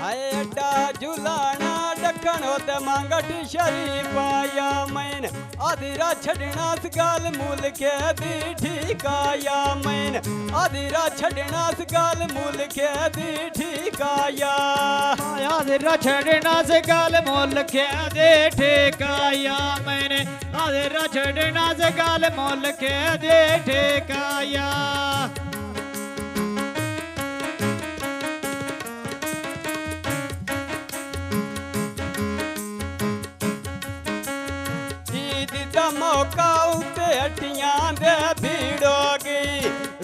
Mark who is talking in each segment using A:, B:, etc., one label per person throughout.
A: आए अड्डा झुलाना डखनो ते मांगटी शरीफ आया मैन आदिरा छड़ना सगाल मूल के दी ठीकाया मैन आदिरा छड़ना सगाल मूल के दी ठीकाया
B: आदिरा छड़ना सगाल मूल के दे ठीकाया मैंने आदिरा छड़ना सगाल मूल के दे ठीकाया
A: मौका उते हटियां दे भीड़ोगी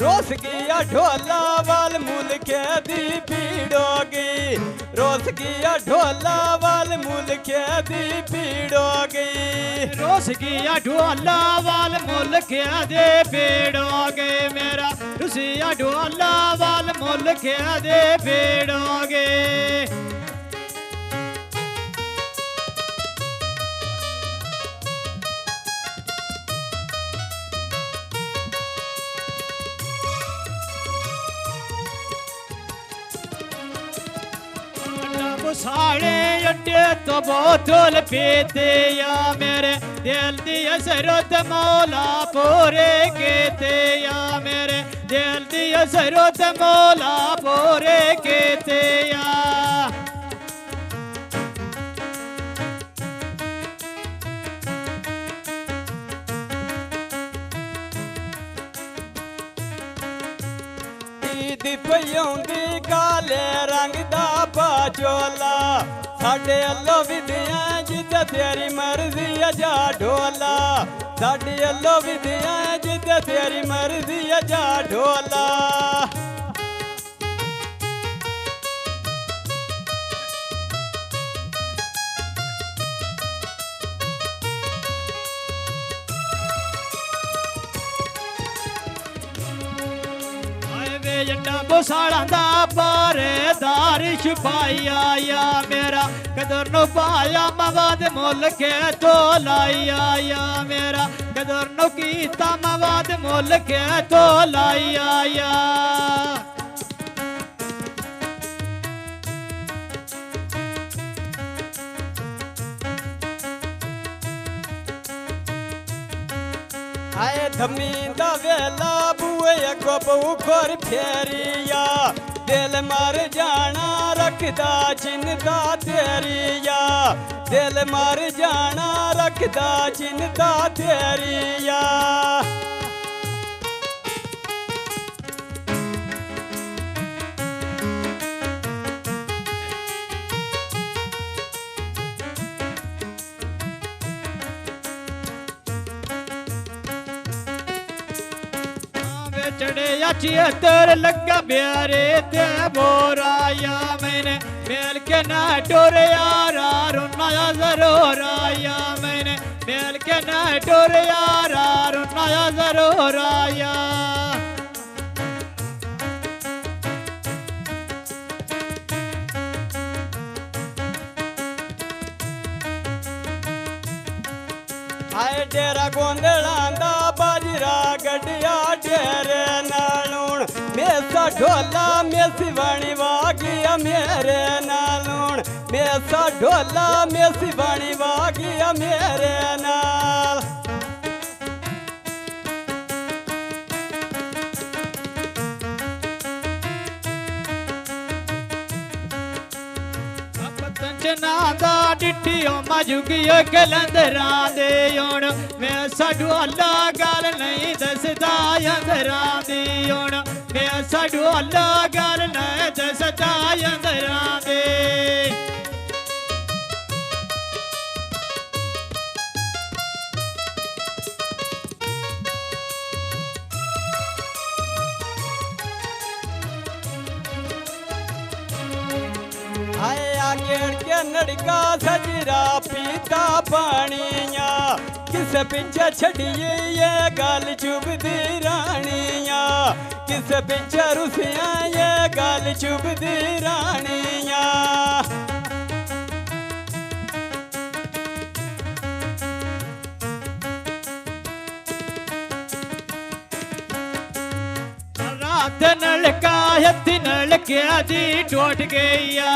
A: रोस किया ढोला वाल मूल के दी भीड़ोगी रोस किया ढोला वाल मूल के दी भीड़ोगी
B: रोस किया ढोला वाल मूल के दे भीड़ोगे मेरा रुसिया ढोला वाल मूल के दे भीड़ोगे साढ़े अड्डे तो बोतल पीते या मेरे दिल दी असरत मौला पूरे केते या मेरे दिल दी असरत मौला पूरे केते या
A: पयौंदी काले रंग दा बाचोला साडे अल्लो विधियां जिते तेरी मर्जी जा ढोला साडे अल्लो विधियां जिते तेरी मर्जी जा ढोला
B: जंडा बोसाड़ा दा पारेदार छुपाई आया मेरा कदर नो पाया मवाद मोल के तो लाई आया मेरा कदर नो कीता मवाद मोल के तो लाई आया
A: आए धमी दा वेला बुए अगो बहु खोर फेरिया दिल मर जाना रखदा चिंता तेरिया दिल मर जाना रखदा चिंता तेरिया
B: चढ़े छिहत्तर लगा प्यारे ते बोराया मैंने मेल के ना टोर यारा रोना जरूर आया मैंने मेल के ना टोर यारा रोना जरूर आया
A: आए डेरा गोंदड़ा दा बाजरा गड्डिया डेरे नालूण मेसा ढोला मेसी वाणी वागिया मेरे नालूण मेसा ढोला मेसी वाणी वागिया मेरे नाल
B: नादा डिठियो मजुगियो कलंदरा दे होण मैं साडू अल्लाह गल नहीं दसदा अंदरा दी होण मैं साडू अल्लाह गल नहीं दसदा अंदरा दे
A: आए आगेड़ के नड़का सजरा पीता पानिया किस पीछे छड़िए ये गल चुभदी रानिया किस पीछे रुसिया ये गल चुभदी रानिया
B: रात नलका हथी नलका के दी टूट गईया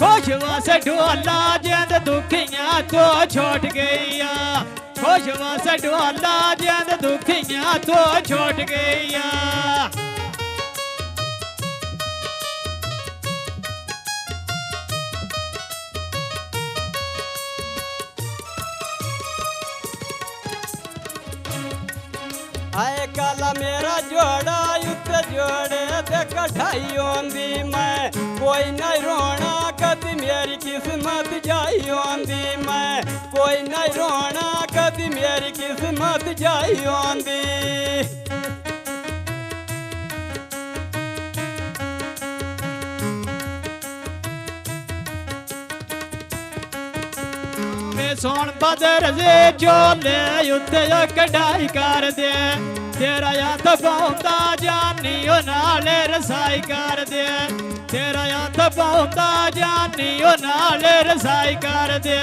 B: खुशवा से ढोला जिंद दुखियां तो छोट गईया खुशवा से ढोला जिंद दुखियां तो छोट गईया
A: आए काला मेरा जोड़ा युद्ध जोड़े ते कठाई आंदी मैं कोई नहीं रोना कदी मेरी किस्मत जाई आंदी मैं कोई नहीं रोना कदी मेरी किस्मत जाई आंदी
B: सोन बदर से चोले उत्ते कढ़ाई कर दे तेरा याद पाउंदा जानी ओ नाले रसाई कर दे तेरा याद पाउंदा जानी ओ नाले रसाई कर दे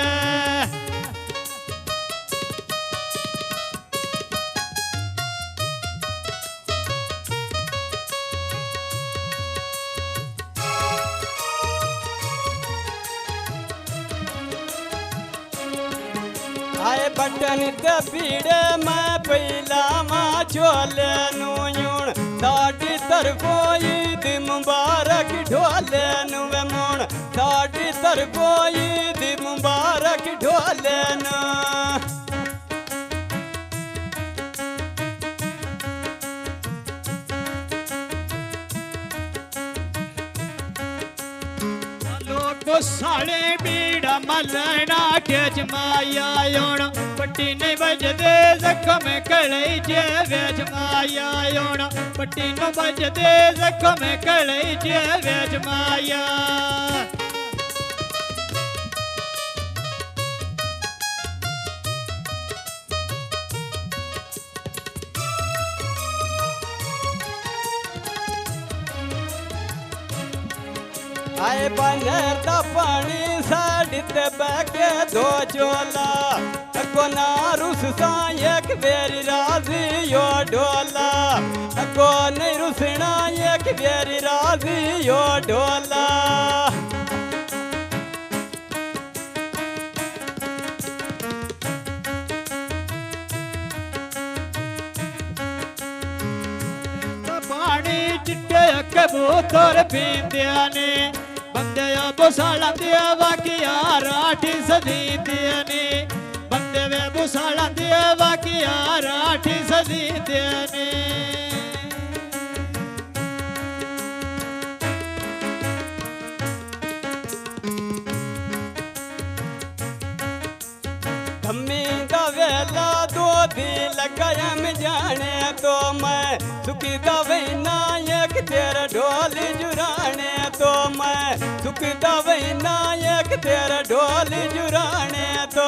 A: आए बटन ते पीड़े मैं पहला मां चोले नुण साड़ी तरफो ईद मुबारक ढोले नु वे मुण साड़ी तरफो ईद मुबारक ढोले नु
B: साले बीड़ा मलना के जमाया योण पट्टी नहीं बजदे जख्म कड़े जे वेज माया योण पट्टी न बजदे जख्म कड़े जे वेज माया
A: आए बनेर दा पानी साड़ी ते बैके दो चोला को ना रुस सा एक बेरी राजी यो ढोला को नहीं रुसना एक बेरी राजी यो ढोला
B: पानी चिट्टे कबूतर पींदिया ने बंदे बुसाला दिया वाकिया राठी सदी दिया ने बंदे वे बुसाला दिया वाकिया राठी सदी दिया ने
A: धम्मी दा वेला दो दी लगायम जाने तो मैं सुखी दा नायक तेरा ढोल जुराने तो मैं सुख दा नायक तेरा ढोल जुराने तो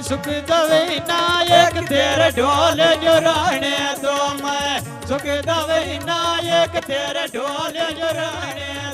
B: सुख दवे नायक तेरे ढोल जुराने तो मैं सुख दवे नायक तेरे ढोल जुराने